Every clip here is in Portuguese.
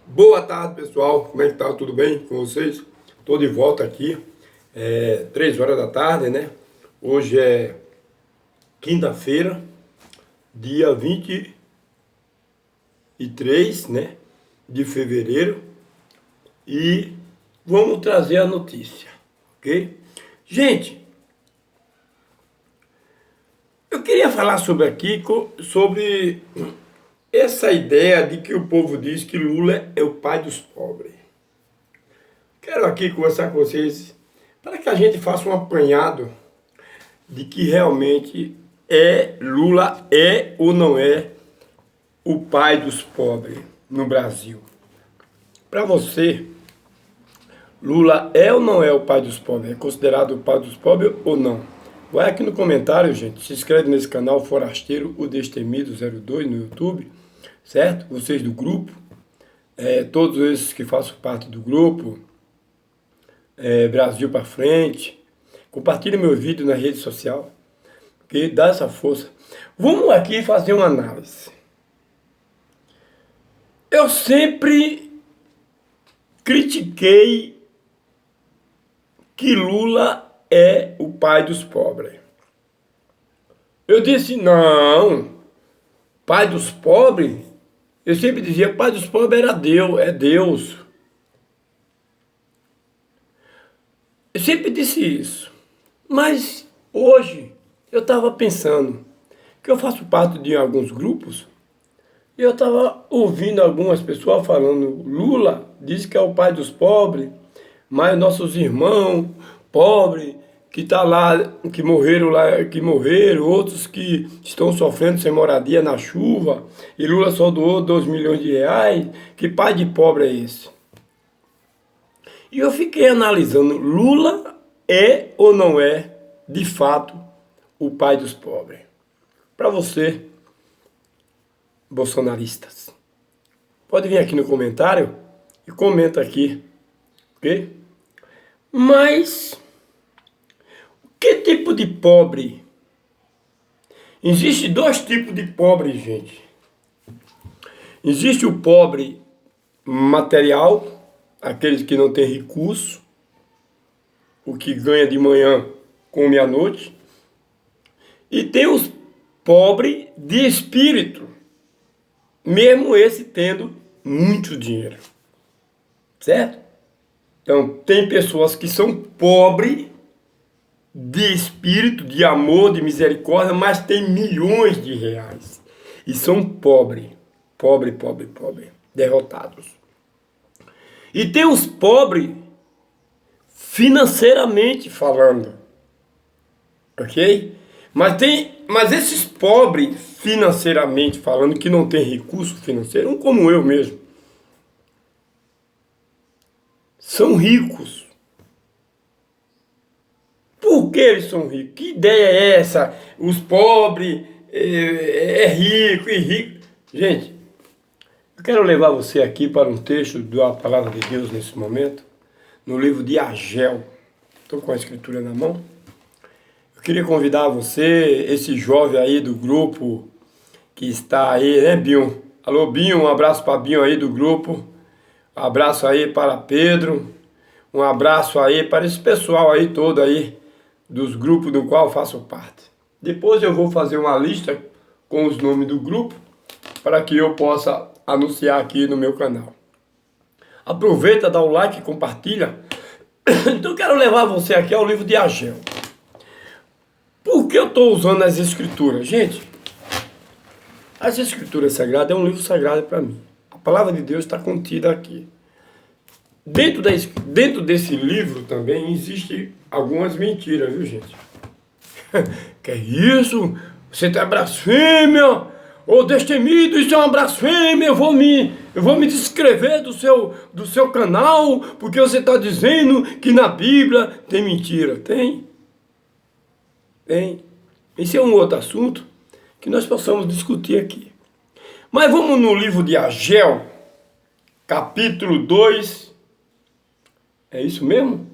Boa tarde, pessoal. Como é que tá? Tudo bem com vocês? Estou de volta aqui. 3 horas da tarde, né? Hoje é quinta-feira, dia 23, né? De fevereiro. E vamos trazer a notícia, ok? Gente, eu queria falar sobre essa ideia de que o povo diz que Lula é o pai dos pobres. Quero aqui conversar com vocês para que a gente faça um apanhado de que realmente Lula é ou não é o pai dos pobres no Brasil. Para você, Lula é ou não é o pai dos pobres? É considerado o pai dos pobres ou não? Vai aqui no comentário, gente. Se inscreve nesse canal Forasteiro, o Destemido 02 no YouTube, certo? Vocês do grupo, todos esses que fazem parte do grupo, Brasil para frente. Compartilhe meu vídeo na rede social, que dá essa força. Vamos aqui fazer uma análise. Eu sempre critiquei que Lula é o pai dos pobres. Eu disse, não, pai dos pobres, eu sempre dizia, pai dos pobres era Deus, é Deus. Eu sempre disse isso. Mas hoje eu estava pensando que eu faço parte de alguns grupos e eu estava ouvindo algumas pessoas falando, Lula diz que é o pai dos pobres, mas nossos irmãos pobres que tá lá, que morreram, outros que estão sofrendo sem moradia na chuva, e Lula só doou 2 milhões de reais, que pai de pobre é esse? E eu fiquei analisando, Lula é ou não é, de fato, o pai dos pobres? Para você, bolsonaristas, pode vir aqui no comentário e comenta aqui, ok? Mas, que tipo de pobre? Existe dois tipos de pobre, gente. Existe o pobre material, aqueles que não têm recurso, o que ganha de manhã come à noite, e tem os pobres de espírito, mesmo esse tendo muito dinheiro, certo? Então, tem pessoas que são pobres de espírito, de amor, de misericórdia, mas tem milhões de reais e são pobres, derrotados. E tem os pobres financeiramente falando, ok? Mas esses pobres financeiramente falando, que não tem recurso financeiro, como eu mesmo, são ricos. Por que eles são ricos? Que ideia é essa? Os pobres é rico e rico. Gente, eu quero levar você aqui para um texto da Palavra de Deus nesse momento, no livro de Ageu. Estou com a escritura na mão. Eu queria convidar você, esse jovem aí do grupo que está aí, né, Binho? Alô, Binho, um abraço para Binho aí do grupo. Um abraço aí para Pedro. Um abraço aí para esse pessoal aí todo aí, dos grupos do qual eu faço parte. Depois eu vou fazer uma lista com os nomes do grupo para que eu possa anunciar aqui no meu canal. Aproveita, dá o like e compartilha. Então eu quero levar você aqui ao livro de Ageu. Por que eu estou usando as escrituras? Gente, as escrituras sagradas é um livro sagrado para mim. A palavra de Deus está contida aqui. Dentro desse livro também existe algumas mentiras, viu, gente? Que é isso? Você tá blasfêmia? Ô, destemido, isso é uma blasfêmia. Eu vou me descrever do seu canal, porque você está dizendo que na Bíblia tem mentira. Tem. Esse é um outro assunto que nós possamos discutir aqui. Mas vamos no livro de Ageu, capítulo 2. É isso mesmo?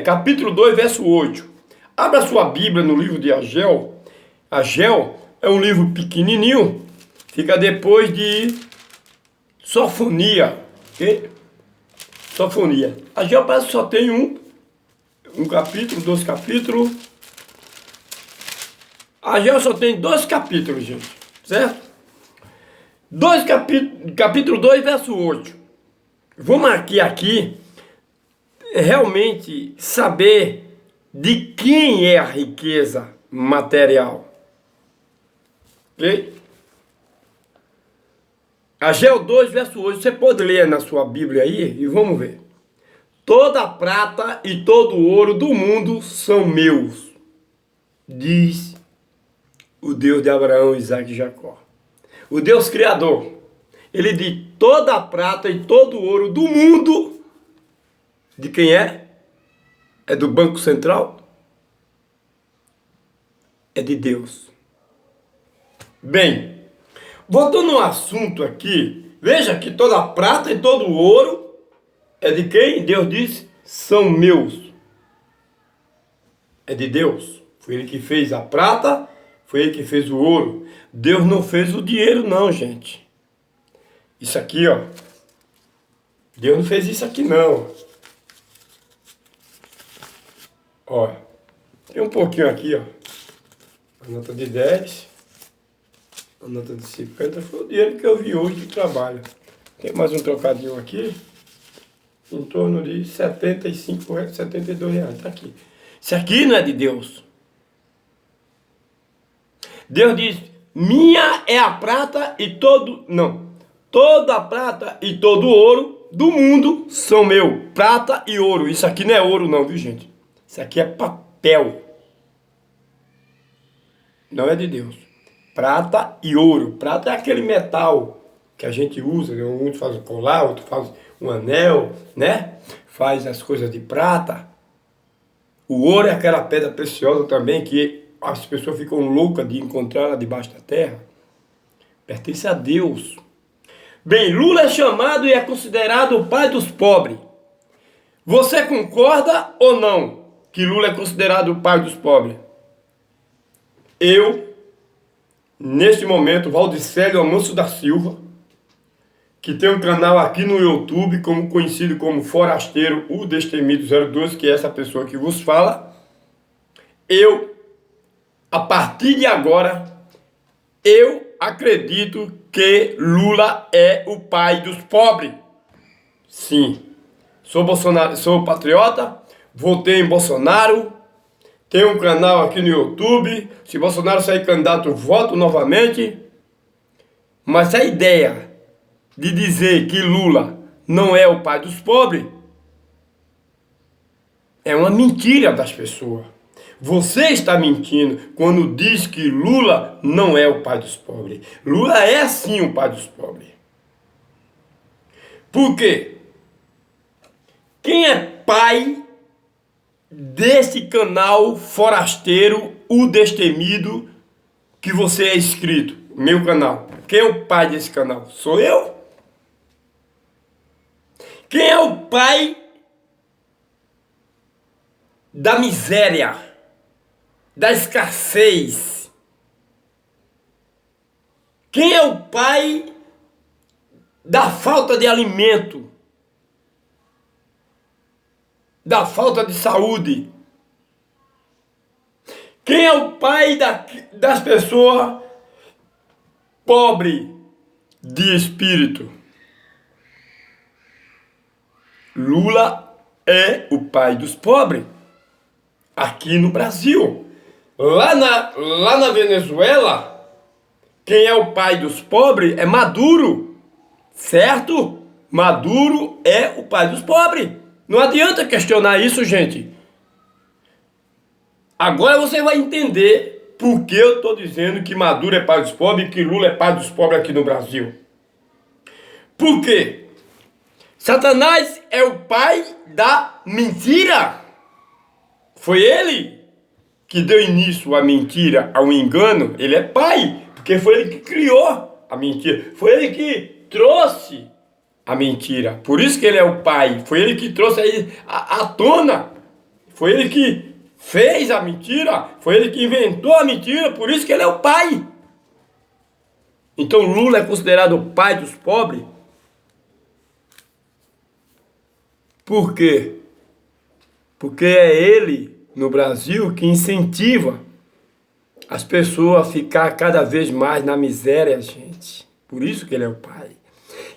Capítulo 2, verso 8. Abra sua Bíblia no livro de Ageu. Ageu é um livro pequenininho, fica depois de sofonia. Ok? Sofonia. Ageu parece que só tem um capítulo, 2 capítulos. Ageu só tem 2 capítulos, gente. Certo? Capítulo 2, verso 8. Vamos aqui realmente saber de quem é a riqueza material. Ok? Ageu 2, verso 8. Você pode ler na sua Bíblia aí e vamos ver. Toda a prata e todo o ouro do mundo são meus, diz o Deus de Abraão, Isaque e Jacó. O Deus Criador. Ele diz: toda a prata e todo o ouro do mundo, de quem é? É do Banco Central? É de Deus. Bem, voltando ao assunto aqui, veja que toda a prata e todo o ouro é de quem? Deus diz: são meus. É de Deus. Foi Ele que fez a prata, foi Ele que fez o ouro. Deus não fez o dinheiro não, gente. Isso aqui, ó. Deus não fez isso aqui não. Ó. Tem um pouquinho aqui, ó. A nota de 10. A nota de 50 foi o dinheiro que eu vi hoje de trabalho. Tem mais um trocadinho aqui. Em torno de 75 reais, 72 reais. Tá aqui. Isso aqui não é de Deus. Deus diz: minha é a prata e todo... Não. Toda a prata e todo o ouro do mundo são meu. Prata e ouro. Isso aqui não é ouro não, viu, gente? Isso aqui é papel. Não é de Deus. Prata e ouro. Prata é aquele metal que a gente usa. Né? Um faz um colar, outro faz um anel, né? Faz as coisas de prata. O ouro é aquela pedra preciosa também que as pessoas ficam loucas de encontrar ela debaixo da terra. Pertence a Deus. Bem, Lula é chamado e é considerado o pai dos pobres. Você concorda ou não que Lula é considerado o pai dos pobres? Eu, neste momento, Valdicélio Amanso da Silva, que tem um canal aqui no YouTube, conhecido como Forasteiro, o Destemido 02, que é essa pessoa que vos fala, eu, a partir de agora, eu acredito que Lula é o pai dos pobres. Sim. Sou Bolsonaro, sou patriota, votei em Bolsonaro, tenho um canal aqui no YouTube. Se Bolsonaro sair candidato, eu voto novamente. Mas a ideia de dizer que Lula não é o pai dos pobres é uma mentira das pessoas. Você está mentindo quando diz que Lula não é o pai dos pobres. Lula é sim o pai dos pobres. Por quê? Quem é pai desse canal Forasteiro, o Destemido, que você é inscrito? Meu canal. Quem é o pai desse canal? Sou eu. Quem é o pai da miséria, da escassez? Quem é o pai da falta de alimento, da falta de saúde? Quem é o pai das pessoas pobres de espírito? Lula é o pai dos pobres aqui no Brasil. Lá na Venezuela, quem é o pai dos pobres é Maduro, certo? Maduro é o pai dos pobres. Não adianta questionar isso, gente. Agora você vai entender por que eu estou dizendo que Maduro é pai dos pobres e que Lula é pai dos pobres aqui no Brasil. Por quê? Satanás é o pai da mentira. Foi ele que deu início à mentira, ao engano. Ele é pai, porque foi ele que criou a mentira. Foi ele que trouxe a mentira. Por isso que ele é o pai. Foi ele que trouxe aí à tona. Foi ele que fez a mentira. Foi ele que inventou a mentira. Por isso que ele é o pai. Então Lula é considerado o pai dos pobres? Por quê? Porque é ele, no Brasil, que incentiva as pessoas a ficar cada vez mais na miséria, gente. Por isso que ele é o pai.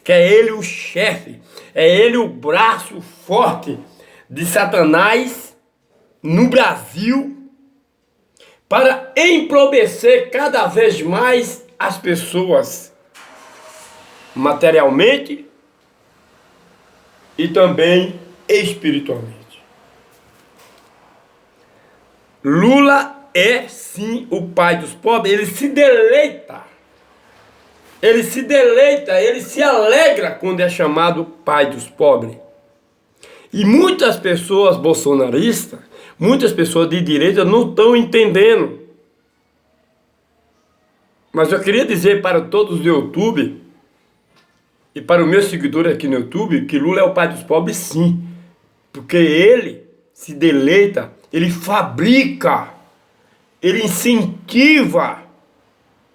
Que é ele o chefe, é ele o braço forte de Satanás no Brasil para empobrecer cada vez mais as pessoas materialmente e também espiritualmente. Lula é sim o pai dos pobres, ele se deleita, ele se alegra quando é chamado pai dos pobres. E muitas pessoas bolsonaristas, muitas pessoas de direita não estão entendendo. Mas eu queria dizer para todos do YouTube e para os meus seguidores aqui no YouTube que Lula é o pai dos pobres sim. Porque ele se deleita, ele fabrica, ele incentiva,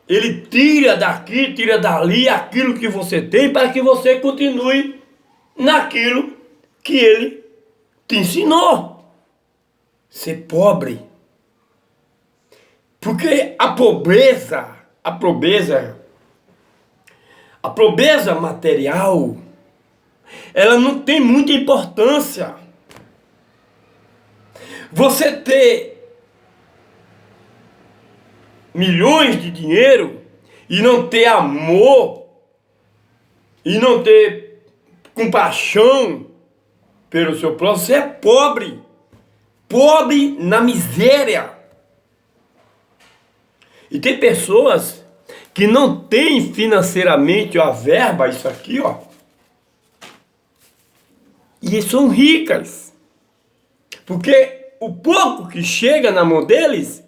ele tira daqui, tira dali aquilo que você tem para que você continue naquilo que ele te ensinou. Ser pobre. Porque a pobreza material, ela não tem muita importância. Você ter milhões de dinheiro e não ter amor, e não ter compaixão pelo seu próximo, você é pobre. Pobre na miséria. E tem pessoas que não têm financeiramente a verba, isso aqui, ó. E são ricas. Porque o pouco que chega na mão deles,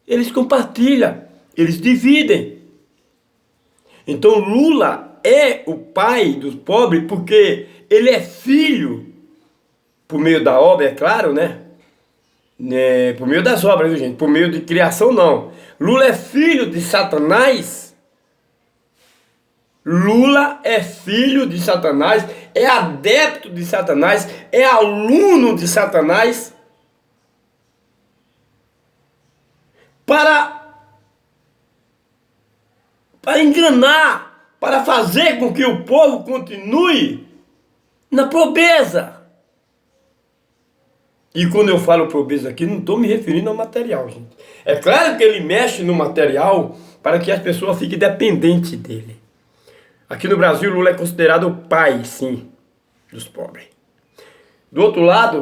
eles compartilham, eles dividem. Então Lula é o pai dos pobres porque ele é filho, por meio da obra, é claro, né? Por meio das obras, viu, gente? Por meio de criação, não. Lula é filho de Satanás. Lula é filho de Satanás, é adepto de Satanás, é aluno de Satanás para enganar, para fazer com que o povo continue na pobreza. E quando eu falo pobreza aqui, não estou me referindo ao material, gente. É claro que ele mexe no material para que as pessoas fiquem dependentes dele. Aqui no Brasil, Lula é considerado o pai, sim, dos pobres. Do outro lado,